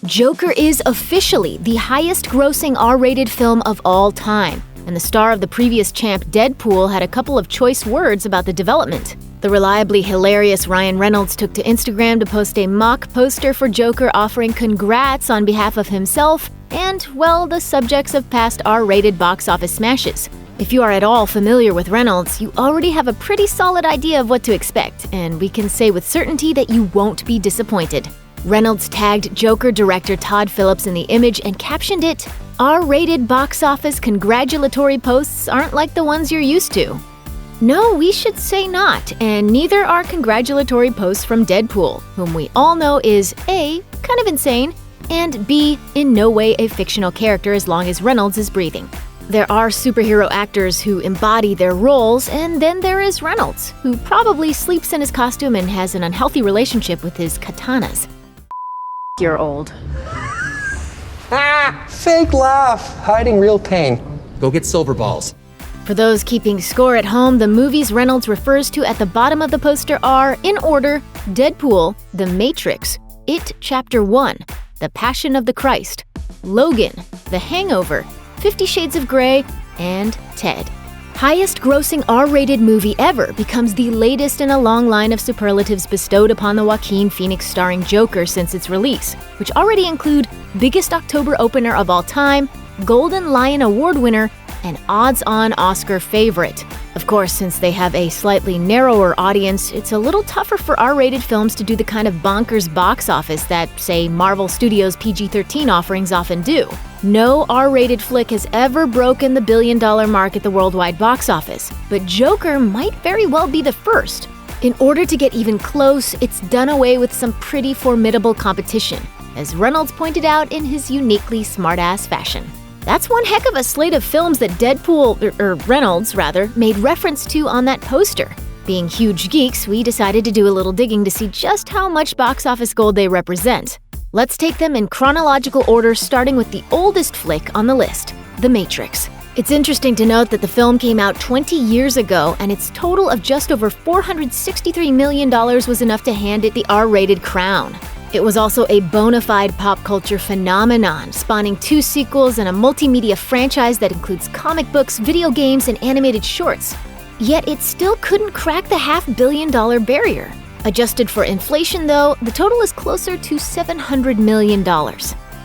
Joker is officially the highest-grossing R-rated film of all time, and the star of the previous champ Deadpool had a couple of choice words about the development. The reliably hilarious Ryan Reynolds took to Instagram to post a mock poster for Joker offering congrats on behalf of himself and, well, the subjects of past R-rated box office smashes. If you are at all familiar with Reynolds, you already have a pretty solid idea of what to expect, and we can say with certainty that you won't be disappointed. Reynolds tagged Joker director Todd Phillips in the image and captioned it, "R-rated box office congratulatory posts aren't like the ones you're used to." No, we should say not, and neither are congratulatory posts from Deadpool, whom we all know is A, kind of insane, and B, in no way a fictional character as long as Reynolds is breathing. There are superhero actors who embody their roles, and then there is Reynolds, who probably sleeps in his costume and has an unhealthy relationship with his katanas. You're old. Fake laugh, hiding real pain. Go get silver balls. For those keeping score at home, the movies Reynolds refers to at the bottom of the poster are, in order, Deadpool, The Matrix, It Chapter 1, The Passion of the Christ, Logan, The Hangover, 50 Shades of Grey, and Ted. Highest-grossing R-rated movie ever becomes the latest in a long line of superlatives bestowed upon the Joaquin Phoenix starring Joker since its release, which already include biggest October opener of all time, Golden Lion Award winner, and odds-on Oscar favorite. Of course, since they have a slightly narrower audience, it's a little tougher for R-rated films to do the kind of bonkers box office that, say, Marvel Studios' PG-13 offerings often do. No R-rated flick has ever broken the billion-dollar mark at the worldwide box office, but Joker might very well be the first. In order to get even close, it's done away with some pretty formidable competition, as Reynolds pointed out in his uniquely smart-ass fashion. That's one heck of a slate of films that Reynolds, made reference to on that poster. Being huge geeks, we decided to do a little digging to see just how much box office gold they represent. Let's take them in chronological order, starting with the oldest flick on the list, The Matrix. It's interesting to note that the film came out 20 years ago, and its total of just over $463 million was enough to hand it the R-rated crown. It was also a bona fide pop culture phenomenon, spawning 2 sequels and a multimedia franchise that includes comic books, video games, and animated shorts. Yet it still couldn't crack the $500 million barrier. Adjusted for inflation, though, the total is closer to $700 million.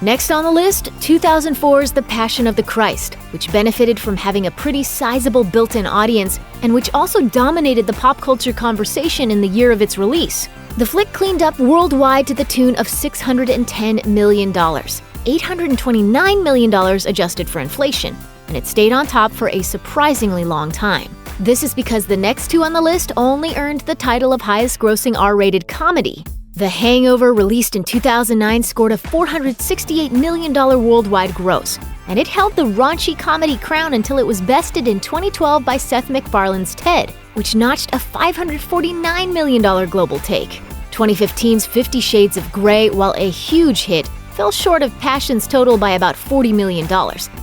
Next on the list, 2004's The Passion of the Christ, which benefited from having a pretty sizable built-in audience and which also dominated the pop culture conversation in the year of its release. The flick cleaned up worldwide to the tune of $610 million, $829 million adjusted for inflation, and it stayed on top for a surprisingly long time. This is because the next 2 on the list only earned the title of highest-grossing R-rated comedy. The Hangover, released in 2009, scored a $468 million worldwide gross, and it held the raunchy comedy crown until it was bested in 2012 by Seth MacFarlane's Ted, which notched a $549 million global take. 2015's 50 Shades of Grey, while a huge hit, fell short of Passion's total by about $40 million,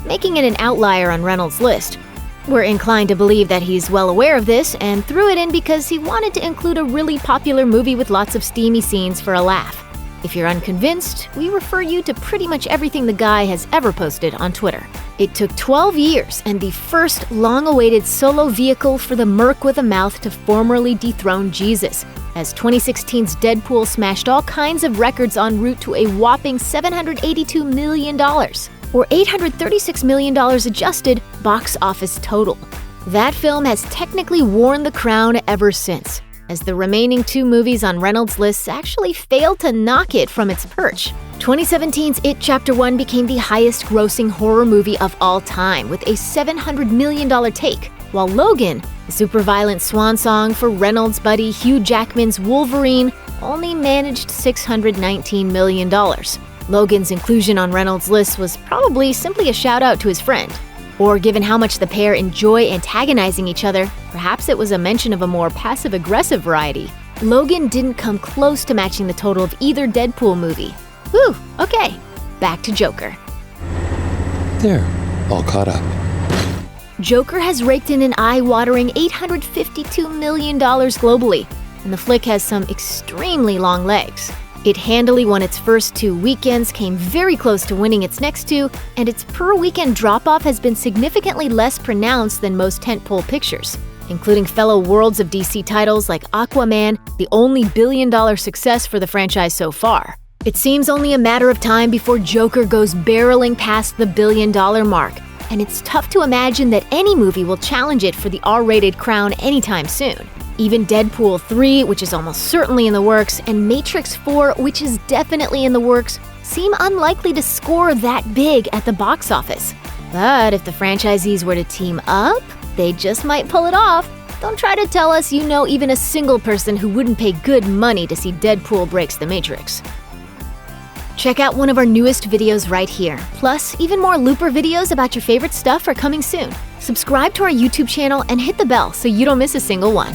making it an outlier on Reynolds' list. We're inclined to believe that he's well aware of this and threw it in because he wanted to include a really popular movie with lots of steamy scenes for a laugh. If you're unconvinced, we refer you to pretty much everything the guy has ever posted on Twitter. It took 12 years and the first long-awaited solo vehicle for the Merc with a Mouth to formally dethrone Jesus, as 2016's Deadpool smashed all kinds of records en route to a whopping $782 million. Or $836 million adjusted box office total. That film has technically worn the crown ever since, as the remaining 2 movies on Reynolds' lists actually failed to knock it from its perch. 2017's It Chapter 1 became the highest-grossing horror movie of all time, with a $700 million take, while Logan, the super-violent swan song for Reynolds' buddy Hugh Jackman's Wolverine, only managed $619 million. Logan's inclusion on Reynolds' list was probably simply a shout-out to his friend. Or given how much the pair enjoy antagonizing each other, perhaps it was a mention of a more passive-aggressive variety. Logan didn't come close to matching the total of either Deadpool movie. Whew, okay, back to Joker. There, all caught up. Joker has raked in an eye-watering $852 million globally, and the flick has some extremely long legs. It handily won its first 2 weekends, came very close to winning its next 2, and its per-weekend drop-off has been significantly less pronounced than most tentpole pictures, including fellow worlds of DC titles like Aquaman, the only billion-dollar success for the franchise so far. It seems only a matter of time before Joker goes barreling past the billion-dollar mark, and it's tough to imagine that any movie will challenge it for the R-rated crown anytime soon. Even Deadpool 3, which is almost certainly in the works, and Matrix 4, which is definitely in the works, seem unlikely to score that big at the box office. But if the franchisees were to team up, they just might pull it off. Don't try to tell us you know even a single person who wouldn't pay good money to see Deadpool breaks the Matrix. Check out one of our newest videos right here. Plus, even more Looper videos about your favorite stuff are coming soon. Subscribe to our YouTube channel and hit the bell so you don't miss a single one.